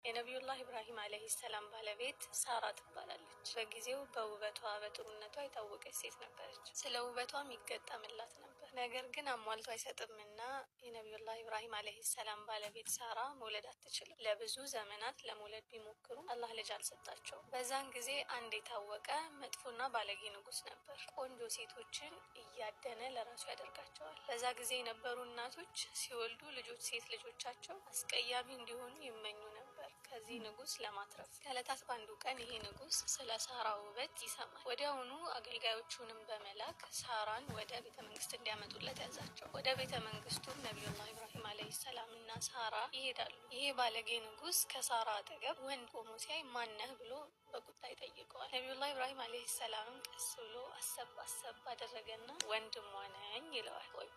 የነቢዩላህ ኢብራሂም አለይሂ ሰላም ባለቤት ሳራ ትባላለች። በጊዜው በውበቷ በጥሩነቷ የታወቀች ሴት ነበረች። ስለ ውበቷም ይገጠምላት ነበር። ነገር ግን አሟልቶ አይሰጥምና የነቢዩላህ ኢብራሂም አለይሂ ሰላም ባለቤት ሳራ መውለድ አትችልም። ለብዙ ዘመናት ለመውለድ ቢሞክሩ አላህ ልጅ አልሰጣቸውም። በዛን ጊዜ አንድ የታወቀ መጥፎና ባለጌ ንጉስ ነበር። ቆንጆ ሴቶችን እያደነ ለራሱ ያደርጋቸዋል። በዛ ጊዜ የነበሩ እናቶች ሲወልዱ ልጆች ሴት ልጆቻቸው አስቀያሚ እንዲሆኑ ይመኙ ነበር። ከዚህ ንጉስ ለማትረፍ ከዕለታት በአንዱ ቀን ይሄ ንጉስ ስለ ሳራ ውበት ይሰማል። ወዲያውኑ አገልጋዮቹንም በመላክ ሳራን ወደ ቤተ መንግስት እንዲያመጡለት ያዛቸው። ወደ ቤተ መንግስቱ ነቢዩላህ ኢብራሂም አለይሂ ሰላም እና ሳራ ይሄዳሉ። ይሄ ባለጌ ንጉስ ከሳራ አጠገብ ወንድ ቆሞ ሲያይ ማነህ ብሎ በቁጣ ይጠይቀዋል። ነቢዩላህ ኢብራሂም አለይሂ ሰላም ቀስ ብሎ አሰብ አደረገና ወንድሟ ነኝ ይለዋል። ቆይ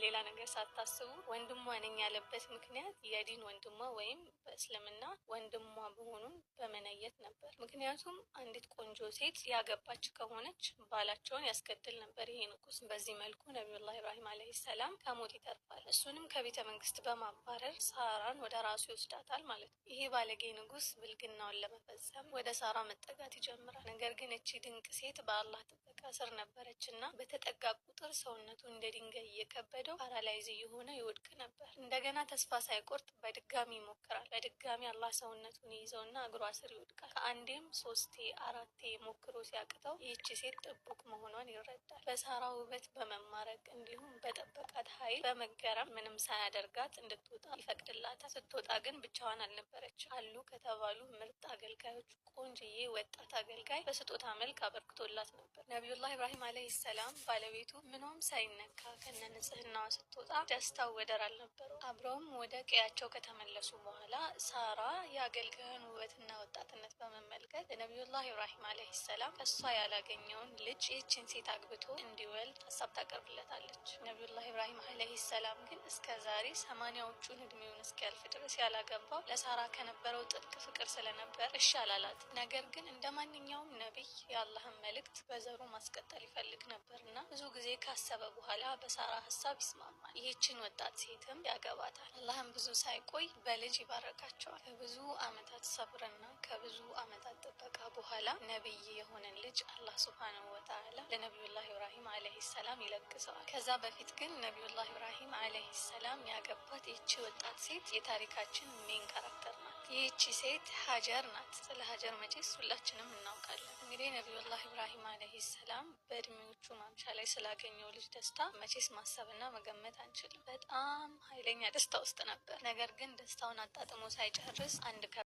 ሌላ ነገር ሳታስቡ ወንድሟ ነኝ ያለበት ምክንያት የዲን ወንድሟ ወይም በእስልምና ወንድሟ መሆኑን በመነየት ነበር። ምክንያቱም አንዲት ቆንጆ ሴት ያገባች ከሆነች ባላቸውን ያስገድል ነበር ይሄ ንጉስ። በዚህ መልኩ ነቢዩላህ ኢብራሂም አለይሂ ሰላም ከሞት ይተርፋል። እሱንም ከቤተ መንግስት በማባረር ሳራን ወደ ራሱ ይወስዳታል ማለት ነው። ይሄ ባለጌ ንጉስ ብልግናውን ለመፈጸም ወደ ሳራ መጠጋት ይጀምራል። ነገር ግን እቺ ድንቅ ሴት በአላህ ጥበቃ ስር ነበረችና በተጠጋ ቁጥር ሰውነቱ እንደ ድንጋይ እየከበደው ፓራላይዝ እየሆነ ይወድቅ ነበር። እንደገና ተስፋ ሳይቆርጥ በድጋሚ ይሞክራል። በድጋሚ አላህ ሰውነቱን ይይዘውና እግሯ ስር ይወድቃል። ከአንዴም 3 4 ሞክሮ ሲያቅተው ይህቺ ሴት ጥቡቅ መሆኗን ይረዳል። በሳራ ውበት በመማረክ እንዲሁም በጠበቃት ኃይል በመገረም ምንም ሳያደርጋት እንድትወጣ ይፈቅድላታል። ስትወጣ ግን ብቻዋን አልነበረችም። አሉ ከተባሉ ምርጥ አገልጋዮች ቆንጅዬ ወጣት አገልጋይ በስጦታ መልክ አበርክቶላት ነበር። ነቢዩላህ ኢብራሂም አለይሂ ሰላም ባለቤቱ ምንም ሳይነካ ከነ ንጽህናዋ ስትወጣ ደስታው ወደር አልነበረው። አብረውም ወደ ቀያቸው ከተመለሱ በኋላ ሳራ የአገልጋዩን ውበትና ወጣትነት በመመልከት ለነቢዩላህ ኢብራሂም አለይሂ ሰላም ከሷ ያላገኘውን ልጅ ይህችን ሴት አግብቶ እንዲወልድ ሀሳብ ታቀርብለታለች። ነቢዩላህ ኢብራሂም አለይሂ ሰላም ግን እስከዛሬ 80ዎቹን እድሜውን እስኪያልፍ ድረስ ያላገባው ለሳራ ከነበረው ጥልቅ ፍቅር ስለነበር እሺ አላላት። ነገር ግን እንደ ማንኛውም ነቢይ የአላህን መልእክት በዘሩ ማስቀጠል ይፈልግ ነበርና ብዙ ጊዜ ካሰበ በኋላ በሳራ ሀሳብ ይስማማል። ይህችን ወጣት ሴትም ያገባታል። አላህም ብዙ ሳይቆይ በልጅ ይባረካቸዋል። ከብዙ አመታት ሰብርና ከብዙ አመታት ጥበቃ በኋላ ነቢይ የሆነን ልጅ አላህ ሱብሃነሁ ወተዓላ ለነቢዩላህ ኢብራሂም አለይሂ ሰላም ይለግሰዋል። ከዛ በፊት ግን ነቢዩላህ ኢብራሂም አለይሂ ሰላም ያገባት ይህቺ ወጣት ሴት የታሪካችን ሜን ካራክተር ናት። ይህቺ ሴት ሀጀር ናት። ስለ ሀጀር መቼስ ሁላችንም እናውቃለን። እንግዲህ ነቢዩላህ ኢብራሂም አለይሂ ሰላም በእድሜዎቹ ማምሻ ላይ ስላገኘው ልጅ ደስታ መቼስ ማሰብና መገመት አንችልም። በጣም ኃይለኛ ደስታ ውስጥ ነበር። ነገር ግን ደስታውን አጣጥሞ ሳይጨርስ አንድ